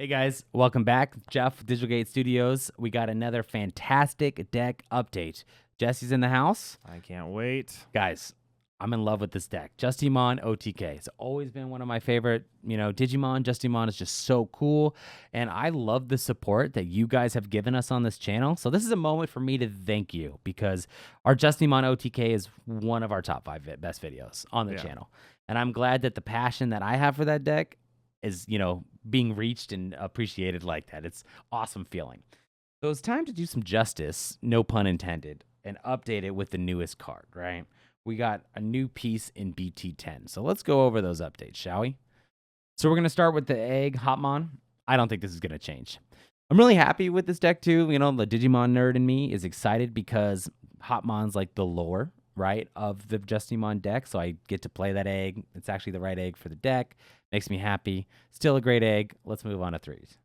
Hey guys, welcome back. Jeff, Digital Gate Studios. We got another fantastic deck update. Jesse's in the house. I can't wait. Guys, I'm in love with this deck. Justimon OTK. It's always been one of my favorite, Digimon. Justimon is just so cool. And I love the support that you guys have given us on this channel. So this is a moment for me to thank you because our Justimon OTK is one of our top 5 best videos on the channel. And I'm glad that the passion that I have for that deck is, being reached and appreciated like that. It's awesome feeling. So it's time to do some justice, no pun intended, and update it with the newest card, right? We got a new piece in BT10. So let's go over those updates, shall we? So we're going to start with the egg Hotmon. I don't think this is going to change. I'm really happy with this deck too. The Digimon nerd in me is excited because Hotmon's like the lore, right, of the Justimon deck. So I get to play that egg. It's actually the right egg for the deck. Makes me happy. Still a great egg. Let's move on to 3s.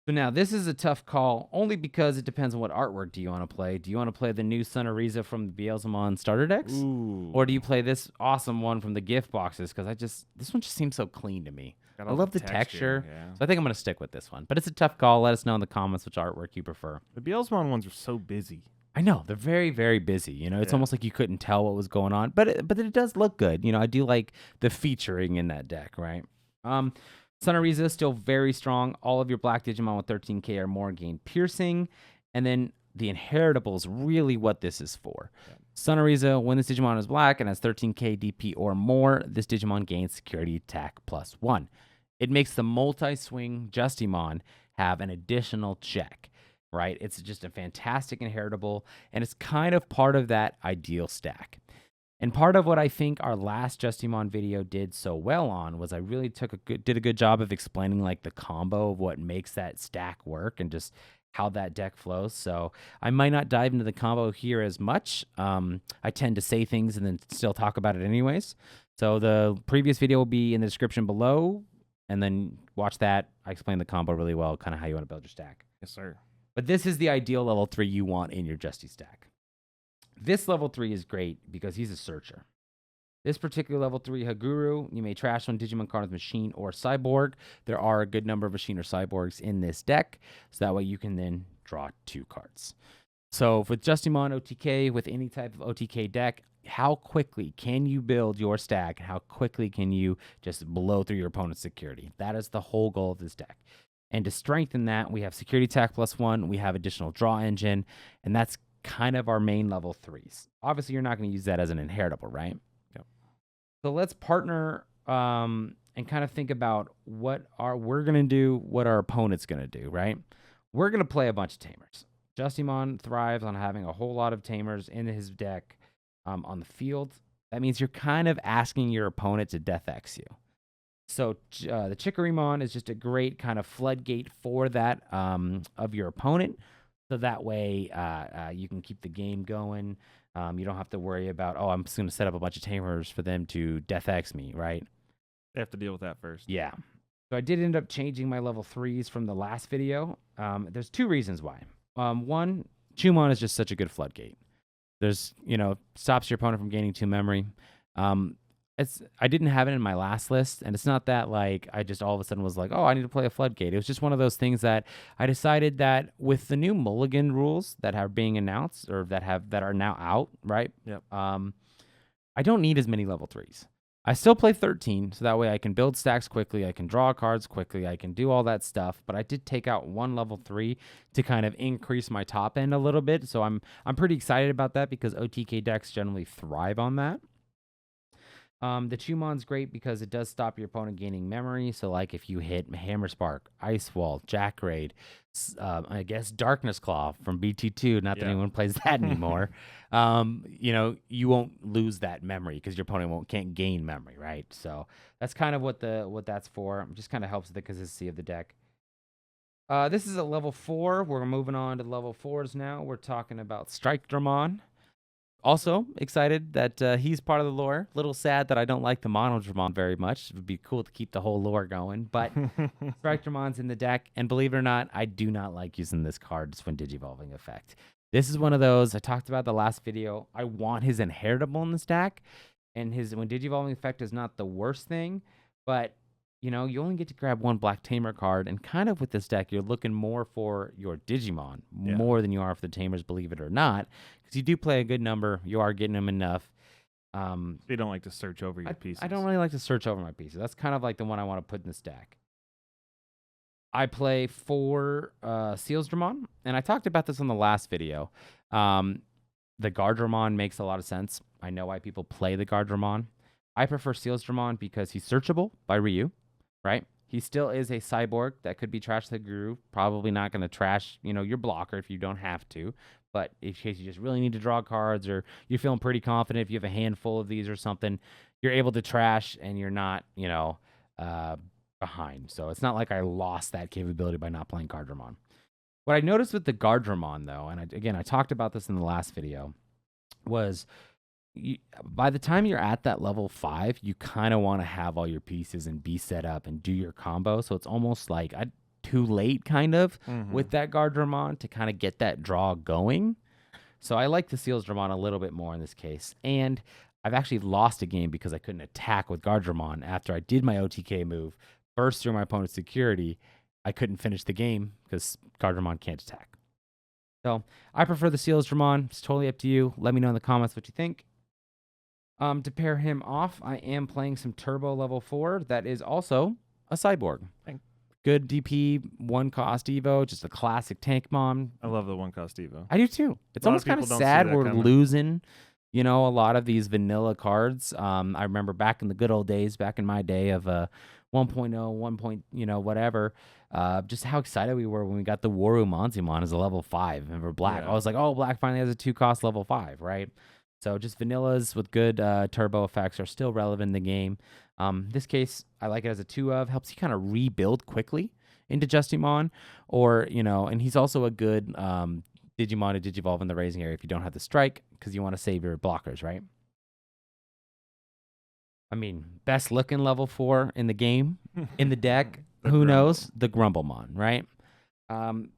So now this is a tough call only because it depends on what artwork do you want to play. Do you want to play the new Son of Riza from the Beelzemon starter decks? Ooh. Or do you play this awesome one from the gift boxes? Because this one just seems so clean to me. I love the texture. Yeah. So I think I'm going to stick with this one. But it's a tough call. Let us know in the comments which artwork you prefer. The Beelzemon ones are so busy. I know. They're very, very busy. It's almost like you couldn't tell what was going on. But it does look good. I do like the featuring in that deck, right? Son of Riza is still very strong. All of your black Digimon with 13k or more gain piercing. And then the inheritable is really what this is for. Yeah. Son of Riza, when this Digimon is black and has 13k DP or more, this Digimon gains security attack +1. It makes the multi-swing Justimon have an additional check, right? It's just a fantastic inheritable, and it's kind of part of that ideal stack. And part of what I think our last Justimon video did so well on was I really did a good job of explaining like the combo of what makes that stack work and just how that deck flows. So I might not dive into the combo here as much. I tend to say things and then still talk about it anyways. So the previous video will be in the description below, and then watch that. I explain the combo really well, kind of how you want to build your stack. Yes, sir. But this is the ideal level 3 you want in your Justy stack. This level 3 is great because he's a searcher. This particular level 3 Haguru, you may trash one Digimon card with Machine or Cyborg. There are a good number of Machine or Cyborgs in this deck, so that way you can then draw 2 cards. So with Justimon OTK, with any type of OTK deck, how quickly can you build your stack? How quickly can you just blow through your opponent's security? That is the whole goal of this deck. And to strengthen that, we have security attack +1, we have additional draw engine, and that's kind of our main level 3s. Obviously, you're not going to use that as an inheritable, right? Yep. So let's partner and kind of think about what we're going to do, what our opponent's going to do, right? We're going to play a bunch of Tamers. Justimon thrives on having a whole lot of Tamers in his deck on the field. That means you're kind of asking your opponent to Death X you. So the Chikarimon is just a great kind of floodgate for that of your opponent. So that way you can keep the game going. You don't have to worry about, oh, I'm just going to set up a bunch of Tamers for them to Death X me, right? They have to deal with that first. Yeah. So I did end up changing my level 3s from the last video. There's 2 reasons why. One, Chumon is just such a good floodgate. There's, stops your opponent from gaining 2 memory. I didn't have it in my last list, and it's not that like I just all of a sudden was like, oh, I need to play a floodgate. It was just one of those things that I decided that with the new Mulligan rules that are being announced or that are now out, right? Yep. I don't need as many level 3s. I still play 13, so that way I can build stacks quickly, I can draw cards quickly, I can do all that stuff. But I did take out 1 level 3 to kind of increase my top end a little bit. So I'm pretty excited about that because OTK decks generally thrive on that. The Chumon's great because it does stop your opponent gaining memory. So like if you hit Hammer Spark, Ice Wall, Jack Raid, I guess Darkness Claw from BT2, not that anyone plays that anymore, you won't lose that memory because your opponent can't gain memory, right? So that's kind of what that's for. It just kind of helps with the consistency of the deck. This is a level 4. We're moving on to level 4s now. We're talking about Strikedramon. Also excited that he's part of the lore. Little sad that I don't like the Monodramon very much. It would be cool to keep the whole lore going. But Strikedramon's in the deck. And believe it or not, I do not like using this card when Digivolving effect. This is one of those I talked about the last video. I want his inheritable in the stack. And when Digivolving effect is not the worst thing. But you only get to grab one Black Tamer card, and kind of with this deck, you're looking more for your Digimon Yeah. more than you are for the Tamers, believe it or not, because you do play a good number. You are getting them enough. You don't like to search over your pieces. I don't really like to search over my pieces. That's kind of like the one I want to put in this deck. I play 4 Sealsdramon, and I talked about this on the last video. The Guardramon makes a lot of sense. I know why people play the Guardramon. I prefer Sealsdramon because he's searchable by Ryu, right? He still is a cyborg that could be trashed to the guru. Probably not going to trash, your blocker if you don't have to. But in case you just really need to draw cards or you're feeling pretty confident, if you have a handful of these or something, you're able to trash and you're not, behind. So it's not like I lost that capability by not playing Guardramon. What I noticed with the Guardramon, though, and I talked about this in the last video, was by the time you're at that level 5, you kind of want to have all your pieces and be set up and do your combo. So it's almost like too late, kind of, with that Guardramon to kind of get that draw going. So I like the Sealsdramon a little bit more in this case. And I've actually lost a game because I couldn't attack with Guardramon after I did my OTK move, burst through my opponent's security. I couldn't finish the game because Guardramon can't attack. So I prefer the Sealsdramon. It's totally up to you. Let me know in the comments what you think. To pair him off, I am playing some Turbo level 4. That is also a cyborg. Good DP, 1 cost Evo, just a classic tank mom. I love the 1 cost Evo. I do too. It's almost kind of sad we're losing, a lot of these vanilla cards. I remember back in the good old days, back in my day of 1.0, 1. Whatever. Just how excited we were when we got the Waru Monzimon as a level 5 and for Black. Yeah. I was like, oh, Black finally has a 2 cost level 5, right? So just vanillas with good turbo effects are still relevant in the game. This case, I like it as a 2 of. Helps you kind of rebuild quickly into Justimon. Or, and he's also a good Digimon to Digivolve in the raising area if you don't have the strike because you want to save your blockers, right? I mean, best looking level 4 in the game, in the deck. Who knows? The Grumblemon, right? Grumblemon,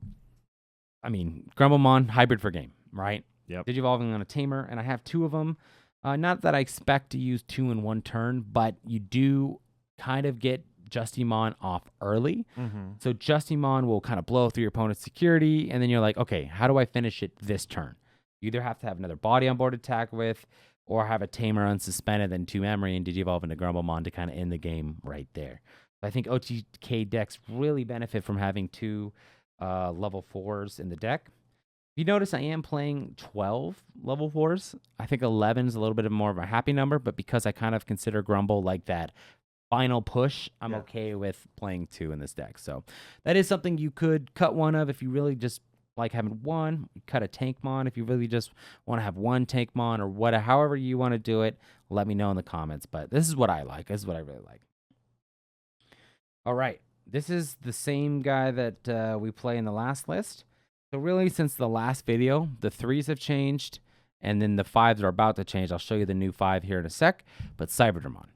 hybrid for game, right? Yep. Digivolving on a Tamer, and I have 2 of them. Not that I expect to use 2 in 1 turn, but you do kind of get Justimon off early. So Justimon will kind of blow through your opponent's security, and then you're like, okay, how do I finish it this turn? You either have to have another body on board attack with, or have a Tamer unsuspended, then 2 memory, and Digivolve into Grumblemon to kind of end the game right there. I think OTK decks really benefit from having 2 level 4s in the deck. You notice I am playing 12 level 4s. I think 11 is a little bit more of a happy number, but because I kind of consider Grumble like that final push, I'm okay with playing 2 in this deck. So that is something you could cut one of if you really just like having 1. Cut a Tankmon if you really just want to have 1 Tankmon or whatever. However you want to do it, let me know in the comments. But this is what I like. This is what I really like. All right. This is the same guy that we play in the last list. So really, since the last video, the 3s have changed, and then the 5s are about to change. I'll show you the new 5 here in a sec. But Cyberdramon.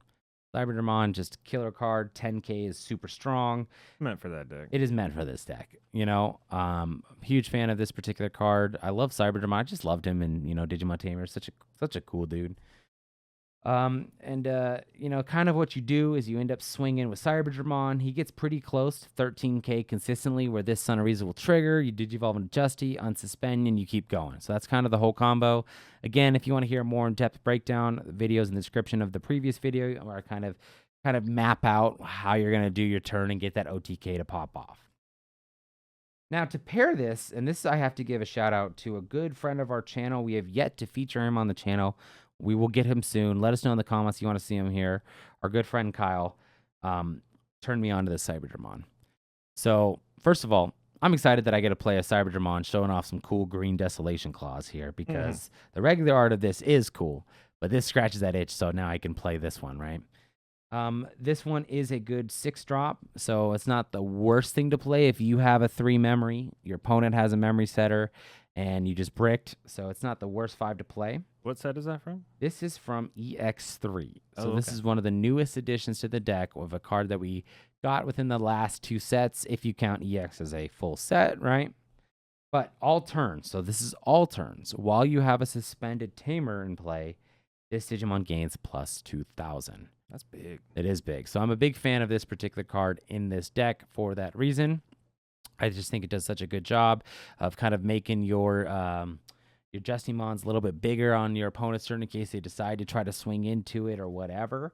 Cyberdramon, just killer card. 10k is super strong. Meant for that deck. It is meant for this deck. Huge fan of this particular card. I love Cyberdramon. I just loved him in Digimon Tamer. Such a cool dude. Kind of what you do is you end up swinging with Cyberdramon. He gets pretty close to 13k consistently, where this Son of Riza will trigger. You Digivolve into Justy, unsuspend, and you keep going. So that's kind of the whole combo. Again, if you want to hear a more in-depth breakdown, the videos in the description of the previous video where I kind of map out how you're going to do your turn and get that OTK to pop off. Now, to pair this, and this I have to give a shout out to a good friend of our channel. We have yet to feature him on the channel. We will get him soon. Let us know in the comments if you want to see him here. Our good friend Kyle turned me on to the Cyberdramon. So, first of all, I'm excited that I get to play a Cyberdramon showing off some cool green Desolation Claws here because the regular art of this is cool, but this scratches that itch, so now I can play this one, right? This one is a good 6-drop, so it's not the worst thing to play if you have a 3 memory, your opponent has a memory setter, and you just bricked, so it's not the worst 5 to play. What set is that from? This is from EX3. So this is one of the newest additions to the deck of a card that we got within the last 2 sets, if you count EX as a full set, right? But all turns, so this is all turns. While you have a suspended Tamer in play, this Digimon gains plus 2,000. That's big. It is big. So I'm a big fan of this particular card in this deck for that reason. I just think it does such a good job of kind of making your Justimons a little bit bigger on your opponent's turn in case they decide to try to swing into it or whatever.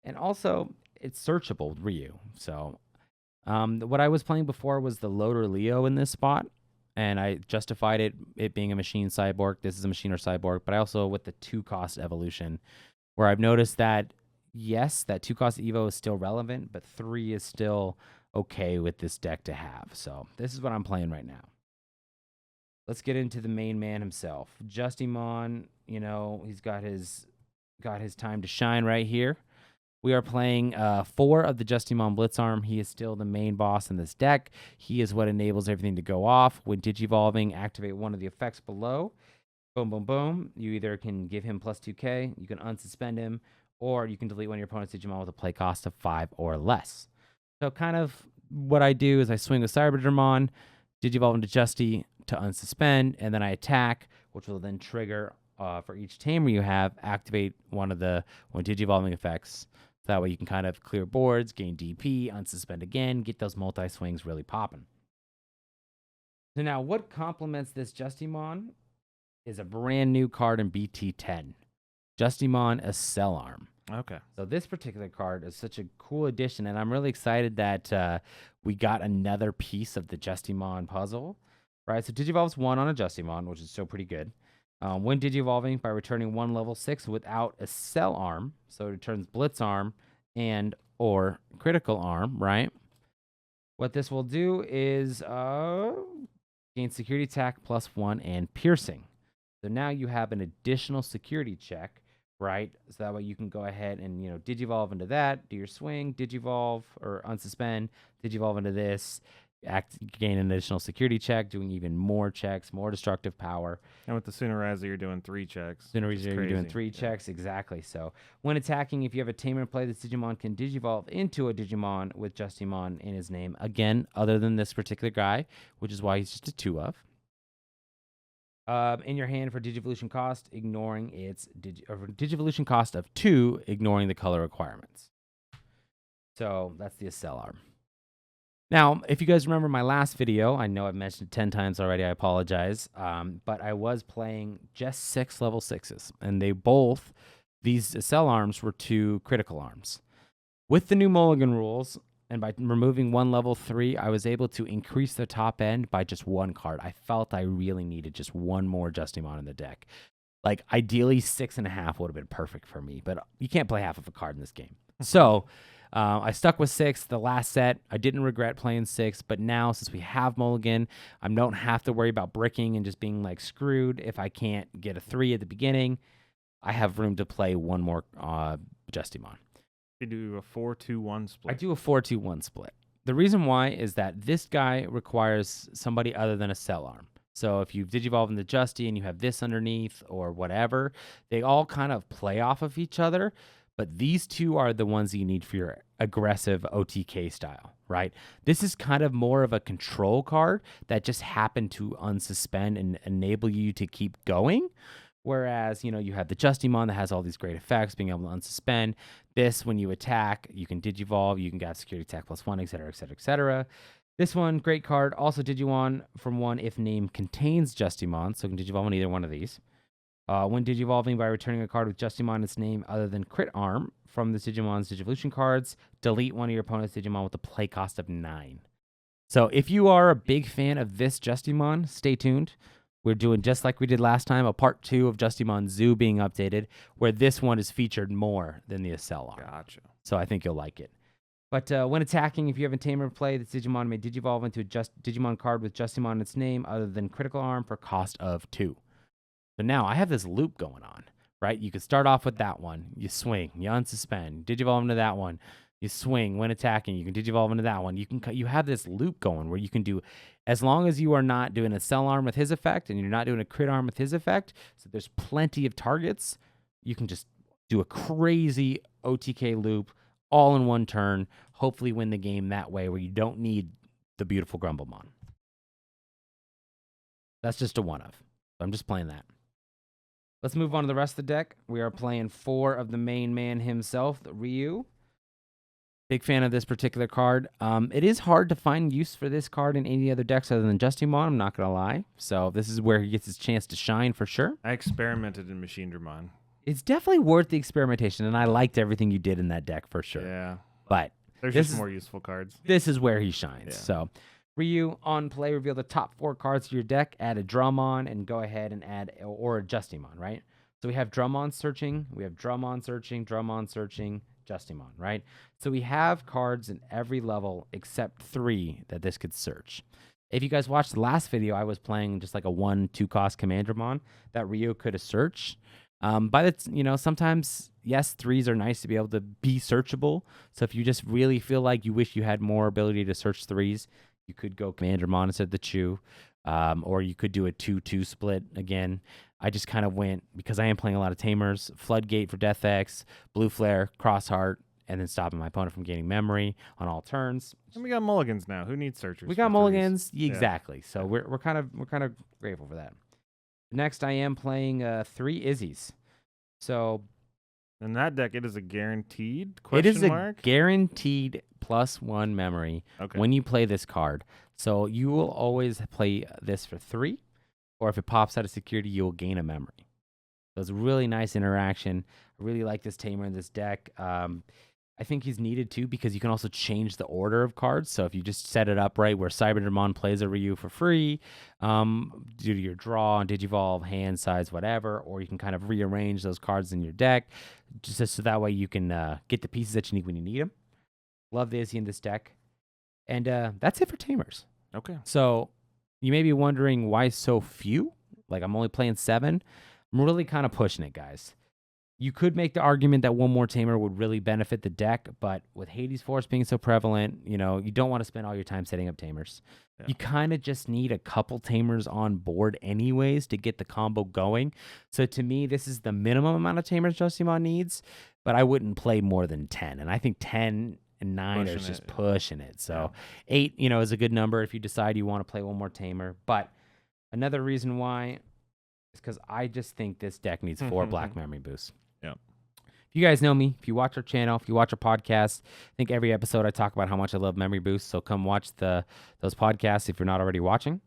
And also, it's searchable with Ryu. So what I was playing before was the Loader Leo in this spot, and I justified it being a machine cyborg. This is a machine or cyborg, but I also with the 2-cost evolution, where I've noticed that, yes, that 2-cost Evo is still relevant, but 3 is still okay with this deck to have. So this is what I'm playing right now. Let's get into the main man himself. Justimon, he's got his time to shine right here. We are playing 4 of the Justimon Blitzarm. He is still the main boss in this deck. He is what enables everything to go off. When Digivolving, activate one of the effects below. Boom, boom, boom. You either can give him plus 2k, you can unsuspend him, or you can delete one of your opponent's Digimon with a play cost of 5 or less. So kind of what I do is I swing with Cyberdramon, Digivolve into Justy to unsuspend, and then I attack, which will then trigger for each Tamer you have, activate one Digivolving effects. So that way you can kind of clear boards, gain DP, unsuspend again, get those multi-swings really popping. So now what complements this Justimon is a brand new card in BT10. Justimon Accel Arm. Okay. So this particular card is such a cool addition, and I'm really excited that we got another piece of the Justimon puzzle. Right, so Digivolves 1 on a Justimon, which is still pretty good. When Digivolving by returning 1 level 6 without a Accel Arm, so it returns Blitz Arm and or Critical Arm, right? What this will do is gain Security Attack +1 and Piercing. So now you have an additional security check, right? So that way you can go ahead and, Digivolve into that, do your swing, Digivolve or unsuspend, Digivolve into this, gain an additional security check, doing even more checks, more destructive power. And with the Sunaraza, you're doing 3 checks. Sunaraza, you're doing 3 checks, exactly. So when attacking, if you have a Tamer in play, this Digimon can Digivolve into a Digimon with Justimon in his name. Again, other than this particular guy, which is why he's just a 2 of. In your hand for Digivolution cost, ignoring its Digivolution cost of 2, ignoring the color requirements. So that's the Accel Arm. Now, if you guys remember my last video, I know I've mentioned it 10 times already, I apologize, but I was playing just 6 level 6s, and these Accel Arms were 2 critical arms. With the new Mulligan rules, and by removing 1 level 3, I was able to increase the top end by just 1 card. I felt I really needed just 1 more Justimon in the deck. Like, ideally, 6.5 would have been perfect for me, but you can't play half of a card in this game. So I stuck with 6 the last set. I didn't regret playing 6, but now, since we have Mulligan, I don't have to worry about bricking and just being, like, screwed if I can't get a 3 at the beginning. I have room to play 1 more Justimon. You do a 4-2-1 split. I do a 4-2-1 split. The reason why is that this guy requires somebody other than a Accel Arm. So if you Digivolve into Justy and you have this underneath or whatever, they all kind of play off of each other. But these 2 are the ones you need for your aggressive OTK style, right? This is kind of more of a control card that just happened to unsuspend and enable you to keep going. Whereas, you have the Justimon that has all these great effects, being able to unsuspend. This, when you attack, you can Digivolve, you can get security attack +1, etc., etc., etc. This one, great card. Also Digivolve from 1 if name contains Justimon, so you can Digivolve on either one of these. When Digivolving by returning a card with Justimon its name other than Crit Arm from the Digimon's Digivolution cards, delete one of your opponent's Digimon with a play cost of 9. So if you are a big fan of this Justimon, stay tuned. We're doing, just like we did last time, a part 2 of Justimon Zoo being updated, where this one is featured more than the Accel Arm. Gotcha. So I think you'll like it. But when attacking, if you have a Tamer in play, this Digimon may Digivolve into a Digimon card with Justimon in its name other than Critical Arm for cost of 2. So now I have this loop going on, right? You could start off with that one. You swing, you unsuspend, Digivolve into that one. You swing when attacking. You can Digivolve into that one. You have this loop going where you can do, as long as you are not doing a Accel Arm with his effect and you're not doing a Crit Arm with his effect, so there's plenty of targets, you can just do a crazy OTK loop all in one turn, hopefully win the game that way where you don't need the beautiful Grumblemon. That's just a one of. So I'm just playing that. Let's move on to the rest of the deck. We are playing 4 of the main man himself, the Ryu. Big fan of this particular card. It is hard to find use for this card in any other decks other than Justimon, I'm not going to lie. So this is where he gets his chance to shine for sure. I experimented in Machinedramon. It's definitely worth the experimentation, and I liked everything you did in that deck for sure. Yeah. But There's this just is- more useful cards. this is where he shines. Yeah. So Ryu, on play, reveal the top 4 cards to your deck, add a Drummon, and go ahead and add, or a Justimon, right? So we have Drummon searching, we have Drummon searching, Drummon searching, Justimon, right? So we have cards in every level except 3 that this could search. If you guys watched the last video, I was playing just like a 1-2 cost Commandramon that Ryu could have searched. Sometimes, yes, 3s are nice to be able to be searchable. So if you just really feel like you wish you had more ability to search 3s, you could go Commandramon instead of the Chew. Or you could do a 2-2 split again. I just kind of went, because I am playing a lot of Tamers, Floodgate for Death X, Blue Flare, Crossheart, and then stopping my opponent from gaining memory on all turns. And we got mulligans now. Who needs searchers? We for got threes? mulligans, Yeah. exactly. So we're kind of grateful for that. Next, I am playing 3 Izzies. So In that deck, it is a guaranteed it question is a mark. guaranteed +1 memory Okay. when you play this card. So you will always play this for 3, or if it pops out of security, you will gain a memory. So it's a really nice interaction. I really like this Tamer in this deck. I think he's needed too because you can also change the order of cards. So if you just set it up right where Cyberdramon plays a Ryu for free, due to your draw, Digivolve, hand size, whatever, or you can kind of rearrange those cards in your deck just so that way you can get the pieces that you need when you need them. Love the Izzy in this deck. And that's it for Tamers. Okay. So you may be wondering why so few? Like I'm only playing 7. I'm really kind of pushing it, guys. You could make the argument that one more Tamer would really benefit the deck, but with Hades Force being so prevalent, you don't want to spend all your time setting up Tamers. Yeah. You kind of just need a couple Tamers on board anyways to get the combo going. So to me, this is the minimum amount of Tamers Justimon needs, but I wouldn't play more than 10. And I think 10 and 9 Pushing are just it. pushing it. So 8, is a good number if you decide you want to play one more Tamer. But another reason why is because I just think this deck needs 4 black memory boosts. Yeah. If you guys know me, if you watch our channel, if you watch our podcast, I think every episode I talk about how much I love memory boosts. So come watch those podcasts if you're not already watching.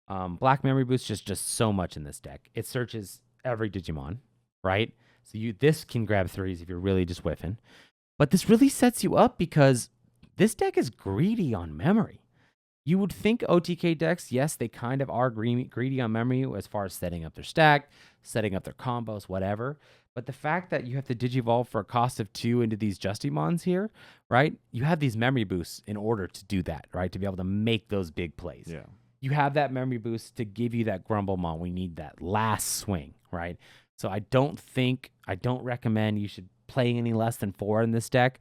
Black memory boost just so much in this deck. It searches every Digimon, right? So this can grab 3s if you're really just whiffing. But this really sets you up because this deck is greedy on memory. You would think OTK decks, yes, they kind of are greedy on memory as far as setting up their stack, setting up their combos, whatever. But the fact that you have to Digivolve for a cost of 2 into these Justimons here, right? You have these memory boosts in order to do that, right? To be able to make those big plays. Yeah. You have that memory boost to give you that Grumblemon. We need that last swing, right? So I don't recommend you should play any less than 4 in this deck.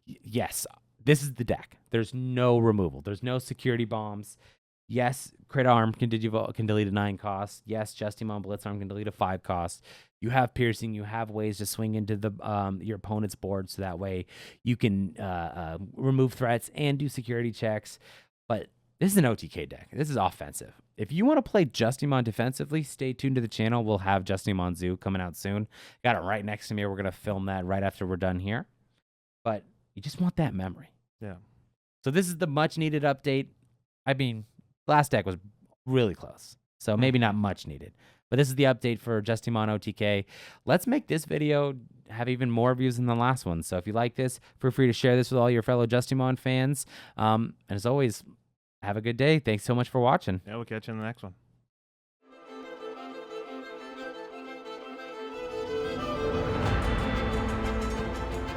Yes, this is the deck. There's no removal. There's no security bombs. Yes, Crit Arm can delete a 9 cost. Yes, Justimon Blitz Arm can delete a 5 cost. You have piercing. You have ways to swing into your opponent's board, so that way you can remove threats and do security checks. But this is an OTK deck. This is offensive. If you want to play Justimon defensively, stay tuned to the channel. We'll have Justimon Zoo coming out soon. Got it right next to me. We're going to film that right after we're done here. But you just want that memory. Yeah. So this is the much needed update. I mean, last deck was really close. So maybe not much needed. But this is the update for Justimon OTK. Let's make this video have even more views than the last one. So if you like this, feel free to share this with all your fellow Justimon fans. And as always, have a good day. Thanks so much for watching. Yeah, we'll catch you in the next one.